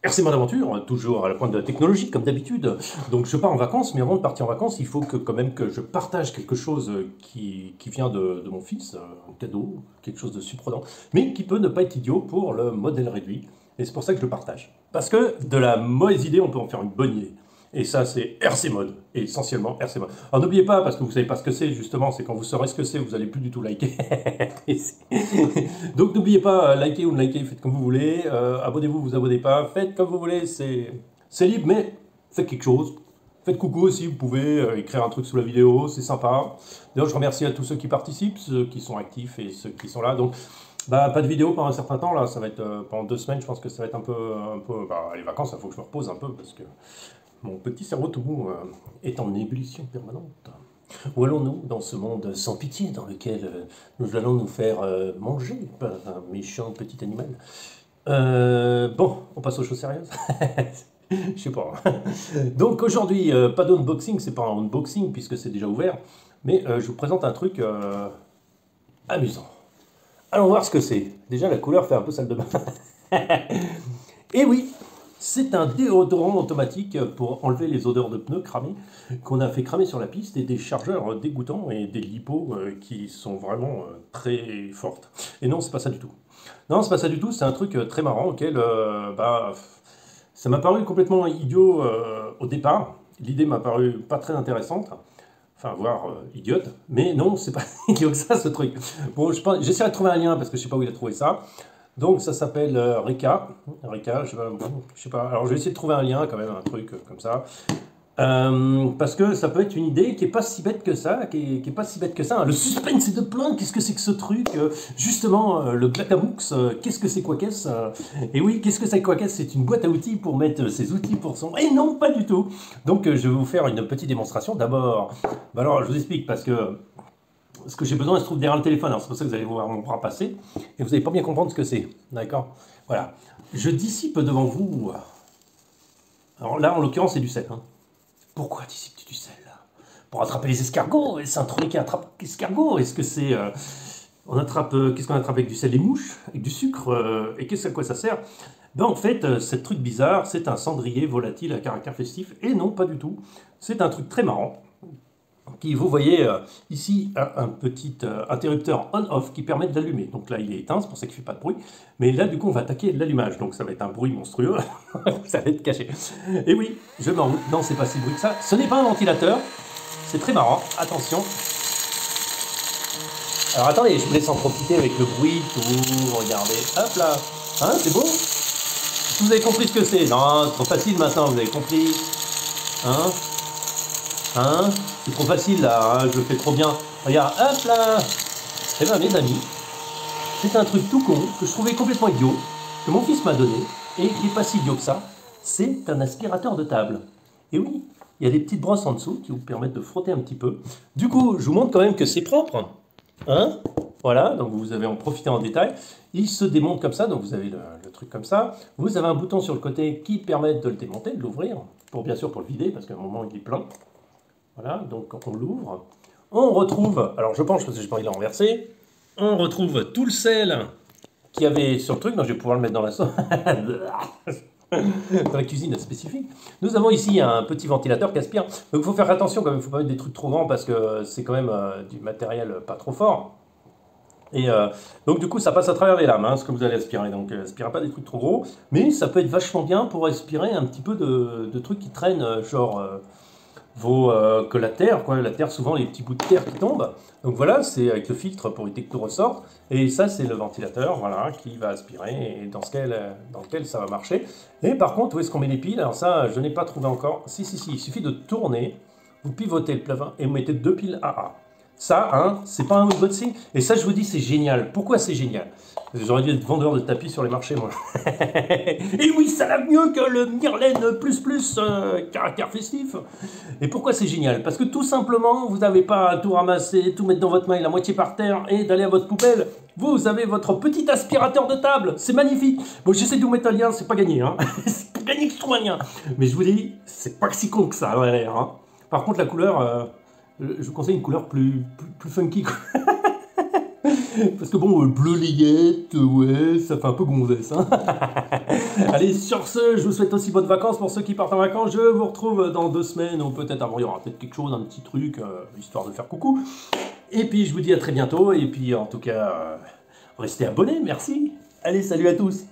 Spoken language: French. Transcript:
RC Mode Aventure, toujours à la pointe de la technologie, comme d'habitude. Donc je pars en vacances, mais avant de partir en vacances, il faut que quand même que je partage quelque chose qui vient de mon fils, un cadeau, quelque chose de surprenant, mais qui peut ne pas être idiot pour le modèle réduit. Et c'est pour ça que je le partage. Parce que de la mauvaise idée, on peut en faire une bonne idée. Et ça, c'est RC Mode, et essentiellement RC Mode. Alors n'oubliez pas, parce que vous savez pas ce que c'est, justement, c'est quand vous saurez ce que c'est, vous allez plus du tout liker. Donc n'oubliez pas, likez ou ne likez, faites comme vous voulez. Abonnez-vous, vous abonnez pas, faites comme vous voulez, c'est libre, mais faites quelque chose. Faites coucou aussi, vous pouvez écrire un truc sous la vidéo, c'est sympa. D'ailleurs, je remercie à tous ceux qui participent, ceux qui sont actifs et ceux qui sont là. Donc, bah, pas de vidéo pendant un certain temps, là, ça va être pendant 2 semaines, je pense que ça va être un peu bah, les vacances, il faut que je me repose un peu, parce que mon petit cerveau tout mou est en ébullition permanente. Où allons-nous dans ce monde sans pitié dans lequel nous allons nous faire manger par un méchant petit animal? Bon, on passe aux choses sérieuses. Je sais pas. Donc aujourd'hui, pas d'unboxing, c'est pas un unboxing puisque c'est déjà ouvert, mais je vous présente un truc amusant. Allons voir ce que c'est. Déjà, la couleur fait un peu salle de bain. Et oui, c'est un déodorant automatique pour enlever les odeurs de pneus cramés qu'on a fait cramer sur la piste et des chargeurs dégoûtants et des lipos qui sont vraiment très fortes. Et non, c'est pas ça du tout. Non, c'est pas ça du tout, c'est un truc très marrant auquel bah, ça m'a paru complètement idiot au départ. L'idée m'a paru pas très intéressante. Enfin, voire idiote. Mais non, c'est pas idiot que ça, ce truc. Bon, j'essaierai de trouver un lien parce que je sais pas où il a trouvé ça. Donc ça s'appelle Reka. Reka, je sais pas. Alors je vais essayer de trouver un lien quand même, un truc comme ça. Parce que ça peut être une idée qui est pas si bête que ça, qui est pas si bête que ça. Le suspense est de plein. Qu'est-ce que c'est que ce truc? Justement, le Glacamux, qu'est-ce que c'est quoi qu'est-ce? Et oui, qu'est-ce que c'est quoi qu'est-ce? C'est une boîte à outils pour mettre ses outils pour son. Et non, pas du tout. Donc je vais vous faire une petite démonstration. D'abord, bah alors je vous explique parce que ce que j'ai besoin, se trouve derrière le téléphone. Alors c'est pour ça que vous allez voir mon bras passer et vous n'allez pas bien comprendre ce que c'est. D'accord? Voilà. Je dissipe devant vous. Alors là, en l'occurrence, c'est du sel. Hein. Pourquoi dissipes-tu du sel là? Pour attraper les escargots? C'est un truc qui attrape les escargots? Est-ce que c'est. On attrape. Qu'est-ce qu'on attrape avec du sel? Des mouches? Avec du sucre? Et qu'est-ce à quoi ça sert? Ben en fait, ce truc bizarre, c'est un cendrier volatile à caractère festif. Et non, pas du tout. C'est un truc très marrant. Qui, vous voyez ici un petit interrupteur on-off qui permet de l'allumer. Donc là, il est éteint, c'est pour ça qu'il ne fait pas de bruit. Mais là, du coup, on va attaquer l'allumage. Donc ça va être un bruit monstrueux. Ça va être caché. Et oui, je m'en... Non, c'est pas si bruit que ça. Ce n'est pas un ventilateur. C'est très marrant. Attention. Alors attendez, je vous laisse en profiter avec le bruit, tout. Regardez. Hop là. Hein, c'est beau? Vous avez compris ce que c'est? Non, c'est trop facile maintenant, vous avez compris. Hein? Hein? C'est trop facile là, hein, je le fais trop bien. Regarde, hop là! Eh bien mes amis, c'est un truc tout con que je trouvais complètement idiot, que mon fils m'a donné, et qui n'est pas si idiot que ça. C'est un aspirateur de table. Et oui, il y a des petites brosses en dessous qui vous permettent de frotter un petit peu. Du coup, je vous montre quand même que c'est propre. Hein? Voilà, donc vous avez en profité en détail. Il se démonte comme ça, donc vous avez le truc comme ça. Vous avez un bouton sur le côté qui permet de le démonter, de l'ouvrir, pour bien sûr pour le vider, parce qu'à un moment il est plein. Voilà, donc on l'ouvre, on retrouve, alors je pense parce que j'ai pas envie de le renverser, on retrouve tout le sel qu'il y avait sur le truc, donc je vais pouvoir le mettre dans la sauce, dans la cuisine spécifique. Nous avons ici un petit ventilateur qui aspire, donc il faut faire attention quand même, il ne faut pas mettre des trucs trop grands parce que c'est quand même du matériel pas trop fort. Et donc du coup ça passe à travers les lames, hein, ce que vous allez aspirer, donc aspirez pas des trucs trop gros, mais ça peut être vachement bien pour aspirer un petit peu de trucs qui traînent, genre... que la terre, quoi. La terre, souvent, les petits bouts de terre qui tombent. Donc voilà, c'est avec le filtre pour éviter que tout ressorte. Et ça, c'est le ventilateur, voilà, qui va aspirer et dans lequel ça va marcher. Et par contre, où est-ce qu'on met les piles? Alors ça, je n'ai pas trouvé encore. Si, il suffit de tourner, vous pivotez le plafond et vous mettez 2 piles AA. Ça, hein, c'est pas un unboxing. Et ça, je vous dis, c'est génial. Pourquoi c'est génial? J'aurais dû être vendeur de tapis sur les marchés, moi. Et oui, ça va mieux que le Myrlène plus caractère festif. Et pourquoi c'est génial? Parce que tout simplement, vous n'avez pas à tout ramasser, tout mettre dans votre main, la moitié par terre, et d'aller à votre poubelle. Vous avez votre petit aspirateur de table. C'est magnifique. Bon, j'essaie de vous mettre un lien, c'est pas gagné. Hein. C'est pas gagné que je trouve un lien. Mais je vous dis, c'est pas si con que ça, à l'air. Hein. Par contre, la couleur, je vous conseille une couleur plus funky. Parce que bon, bleu layette, ouais, ça fait un peu gonzesse. Hein. Allez, sur ce, je vous souhaite aussi bonnes vacances pour ceux qui partent en vacances. Je vous retrouve dans 2 semaines, ou peut-être avant, il y aura peut-être quelque chose, un petit truc, histoire de faire coucou. Et puis, je vous dis à très bientôt. Et puis, en tout cas, restez abonnés, merci. Allez, salut à tous.